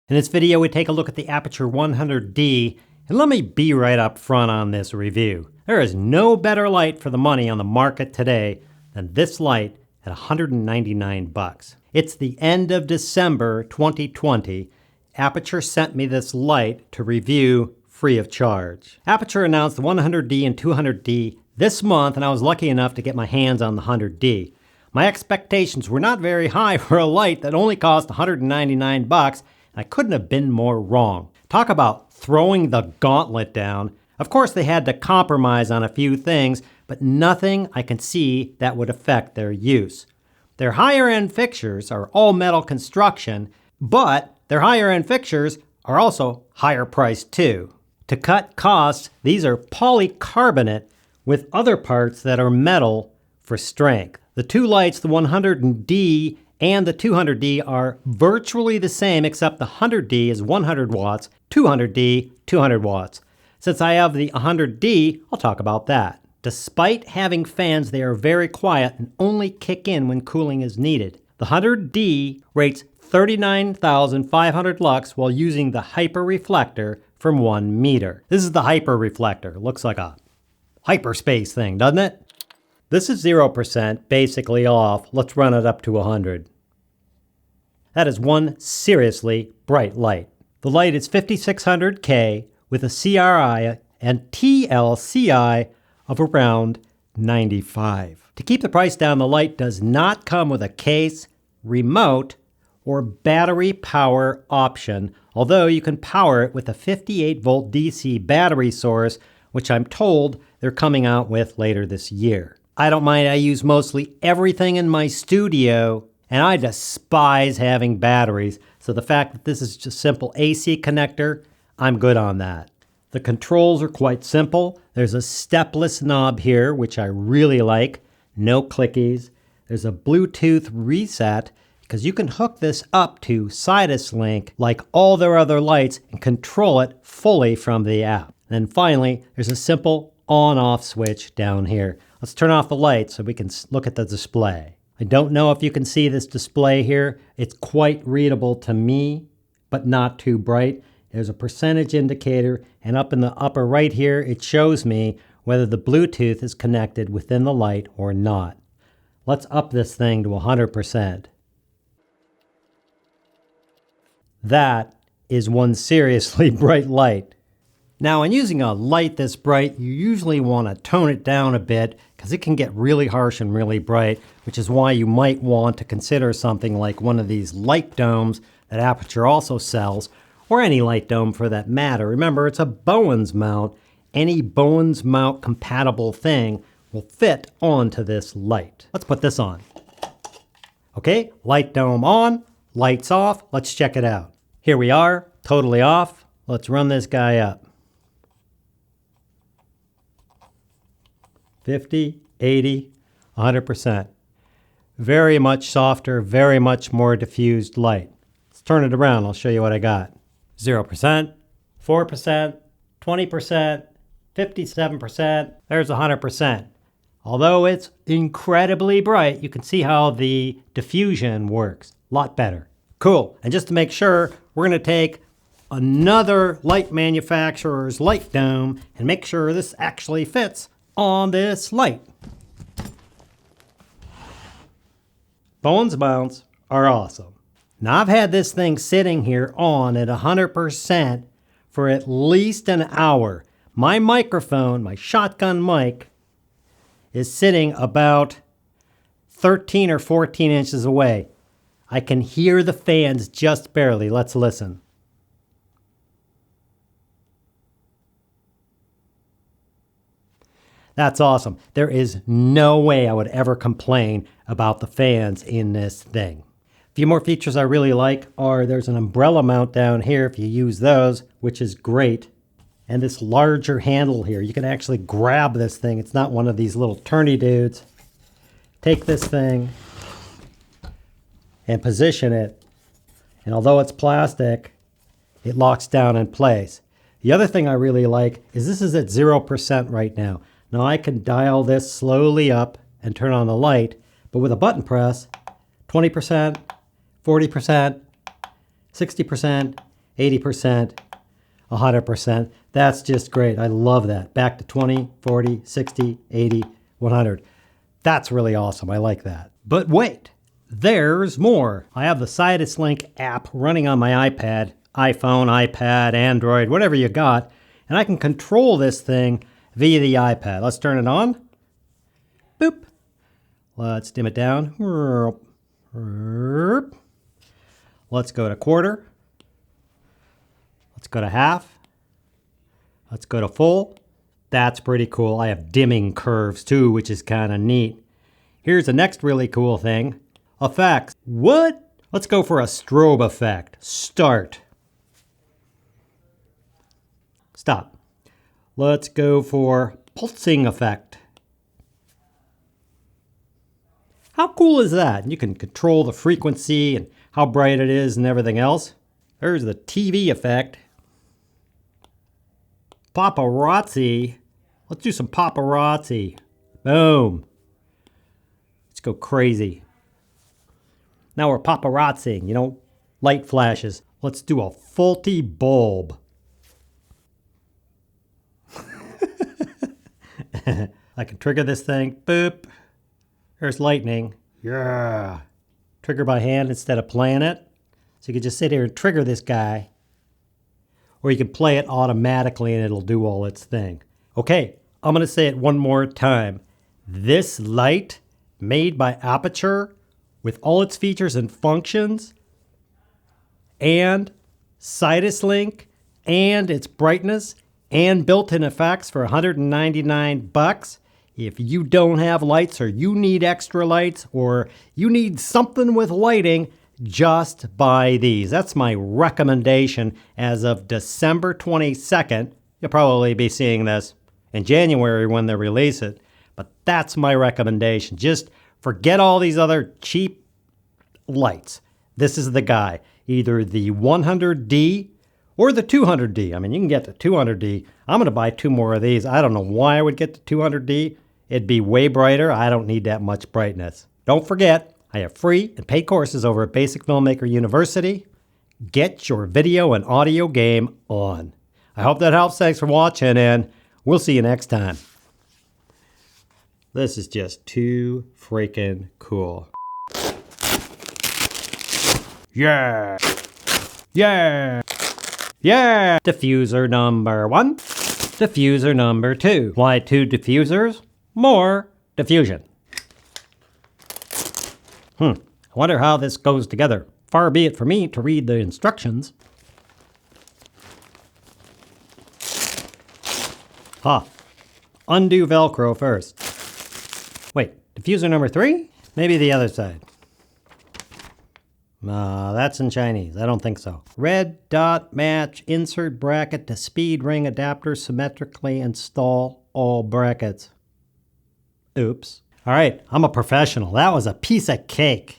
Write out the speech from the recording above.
In this video, we take a look at the Aputure 100D, and let me be right up front on this review. There is no better light for the money on the market today than this light at $199. It's the end of December 2020. Aputure sent me this light to review free of charge. Aputure announced the 100D and 200D this month, and I was lucky enough to get my hands on the 100D. My expectations were not very high for a light that only cost $199. I couldn't have been more wrong. Talk about throwing the gauntlet down. Of course, they had to compromise on a few things, but nothing I can see that would affect their use. Their higher-end fixtures are all metal construction, but their higher-end fixtures are also higher priced too. To cut costs, these are polycarbonate with other parts that are metal for strength. The two lights, the 100D and the 200D, are virtually the same, except the 100D is 100 watts, 200D, 200 watts. Since I have the 100D, I'll talk about that. Despite having fans, they are very quiet and only kick in when cooling is needed. The 100D rates 39,500 lux while using the hyper reflector from 1 meter. This is the hyper reflector. Looks like a hyperspace thing, doesn't it? This is 0%, basically off. Let's run it up to 100. That is one seriously bright light. The light is 5600K with a CRI and TLCI of around 95. To keep the price down, the light does not come with a case, remote, or battery power option, although you can power it with a 58-volt DC battery source, which I'm told they're coming out with later this year. I don't mind, I use mostly everything in my studio, and I despise having batteries, so the fact that this is just simple AC connector, I'm good on that. The controls are quite simple. There's a stepless knob here, which I really like. No clickies. There's a Bluetooth reset, because you can hook this up to Sidus Link like all their other lights and control it fully from the app. And finally, there's a simple on-off switch down here. Let's turn off the light so we can look at the display. I don't know if you can see this display here. It's quite readable to me, but not too bright. There's a percentage indicator, and up in the upper right here, it shows me whether the Bluetooth is connected within the light or not. Let's up this thing to 100%. That is one seriously bright light. Now, in using a light this bright, you usually want to tone it down a bit because it can get really harsh and really bright, which is why you might want to consider something like one of these light domes that Aputure also sells, or any light dome for that matter. Remember, it's a Bowens mount. Any Bowens mount compatible thing will fit onto this light. Let's put this on. Okay, light dome on, lights off. Let's check it out. Here we are, totally off. Let's run this guy up. 50, 80, 100%. Very much softer, very much more diffused light. Let's turn it around. I'll show you what I got. 0%, 4%, 20%, 57%. There's 100%. Although it's incredibly bright, you can see how the diffusion works. A lot better. Cool. And just to make sure, we're going to take another light manufacturer's light dome and make sure this actually fits on this light. Bowens mounts are awesome. Now, I've had this thing sitting here on at 100% for at least an hour. My microphone, my shotgun mic, is sitting about 13 or 14 inches away. I can hear the fans just barely. Let's listen. That's awesome. There is no way I would ever complain about the fans in this thing. A few more features I really like are there's an umbrella mount down here if you use those, which is great. And this larger handle here. You can actually grab this thing. It's not one of these little turny dudes. Take this thing and position it. And although it's plastic, it locks down in place. The other thing I really like is this is at 0% right now. Now I can dial this slowly up and turn on the light, but with a button press, 20%, 40%, 60%, 80%, 100%. That's just great. I love that. Back to 20, 40, 60, 80, 100. That's really awesome. I like that. But wait, there's more. I have the Sidus Link app running on my iPad, iPhone, iPad, Android, whatever you got, and I can control this thing via the iPad. Let's turn it on. Boop. Let's dim it down. Let's go to quarter. Let's go to half. Let's go to full. That's pretty cool. I have dimming curves too, which is kind of neat. Here's the next really cool thing. Effects. What? Let's go for a strobe effect. Start. Stop. Let's go for pulsing effect. How cool is that? You can control the frequency and how bright it is and everything else. There's the TV effect. Paparazzi. Let's do some paparazzi. Boom. Let's go crazy. Now we're paparazziing, you know, light flashes. Let's do a faulty bulb. I can trigger this thing. Boop. There's lightning. Yeah. Trigger by hand instead of playing it. So you can just sit here and trigger this guy. Or you can play it automatically and it'll do all its thing. Okay, I'm going to say it one more time. This light made by Aputure with all its features and functions and Sidus Link and its brightness and built-in effects for $199. If you don't have lights or you need extra lights or you need something with lighting, just buy these. That's my recommendation as of December 22nd. You'll probably be seeing this in January when they release it, but that's my recommendation. Just forget all these other cheap lights. This is the guy, either the 100D or the 200D. I mean, you can get the 200D. I'm going to buy 2 more of these. I don't know why I would get the 200D. It'd be way brighter. I don't need that much brightness. Don't forget, I have free and paid courses over at Basic Filmmaker University. Get your video and audio game on. I hope that helps. Thanks for watching, and we'll see you next time. This is just too freaking cool. Yeah! Yeah! Yeah! Diffuser number 1. Diffuser number 2. Why 2 diffusers? More diffusion. I wonder how this goes together. Far be it for me to read the instructions. Undo Velcro first. Wait, diffuser number 3? Maybe the other side. That's in Chinese. I don't think so. Red dot match insert bracket to speed ring adapter symmetrically install all brackets. Oops. All right, I'm a professional. That was a piece of cake.